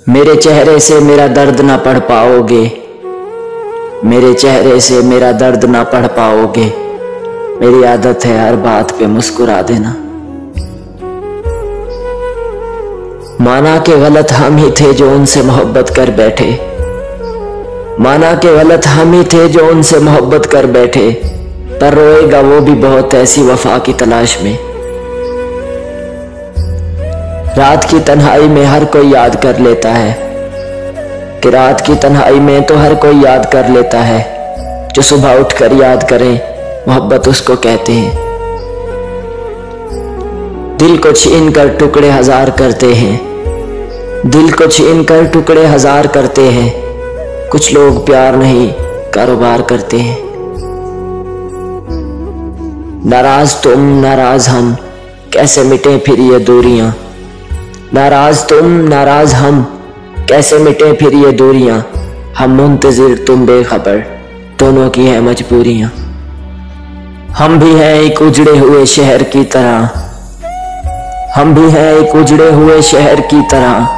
मेरे चेहरे से मेरा दर्द ना पढ़ पाओगे, मेरे चेहरे से मेरा दर्द ना पढ़ पाओगे। मेरी आदत है हर बात पे मुस्कुरा देना। माना के गलत हम ही थे जो उनसे मोहब्बत कर बैठे, माना के गलत हम ही थे जो उनसे मोहब्बत कर बैठे। पर रोएगा वो भी बहुत ऐसी वफा की तलाश में। रात की तन्हाई में हर कोई याद कर लेता है, कि रात की तन्हाई में तो हर कोई याद कर लेता है। जो सुबह उठकर याद करे मोहब्बत उसको कहते हैं। दिल को छीन कर टुकड़े हजार करते हैं, दिल को छीन कर टुकड़े हजार करते हैं। कुछ लोग प्यार नहीं कारोबार करते हैं। नाराज तुम नाराज हम, कैसे मिटे फिर ये दूरियां। नाराज तुम नाराज हम, कैसे मिटे फिर ये दूरियां। हम मुंतजिर तुम बेखबर, दोनों की है मजबूरियां। हम भी हैं एक उजड़े हुए शहर की तरह, हम भी हैं एक उजड़े हुए शहर की तरह।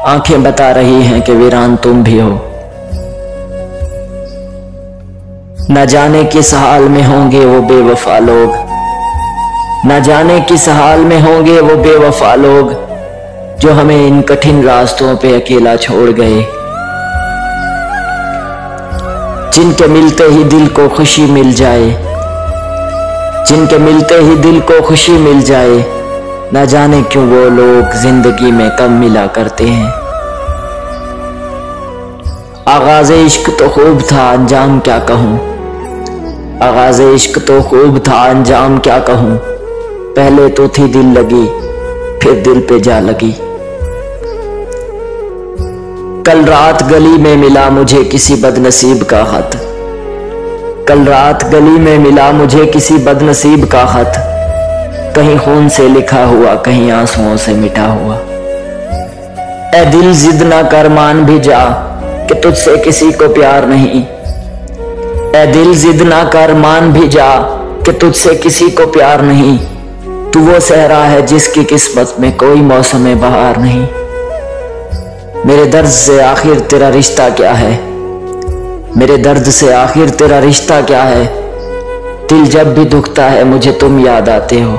आंखें बता रही हैं कि वीरान तुम भी हो। न जाने किस हाल में होंगे वो बेवफा लोग, न जाने किस हाल में होंगे वो बेवफा लोग, जो हमें इन कठिन रास्तों पे अकेला छोड़ गए। जिनके मिलते ही दिल को खुशी मिल जाए, जिनके मिलते ही दिल को खुशी मिल जाए। न जाने क्यों वो लोग जिंदगी में कम मिला करते हैं। आगाज़ इश्क तो खूब था अंजाम क्या कहूँ, आगाज़ इश्क तो खूब था अंजाम क्या कहूँ। पहले तो थी दिल लगी फिर दिल पे जा लगी। कल रात गली में मिला मुझे किसी बदनसीब का खत, कल रात गली में मिला मुझे किसी बदनसीब का खत। कहीं खून से लिखा हुआ कहीं आंसुओं से मिटा हुआ। ए दिल जिद ना कर मान भी जा कि तुझसे किसी को प्यार नहीं। ए दिल जिद ना कर मान भी जा कि तुझसे किसी को प्यार नहीं। तू वो सहरा है जिसकी किस्मत में कोई मौसम बहार नहीं। मेरे दर्द से आखिर तेरा रिश्ता क्या है, मेरे दर्द से आखिर तेरा रिश्ता क्या है। दिल जब भी दुखता है मुझे तुम याद आते हो।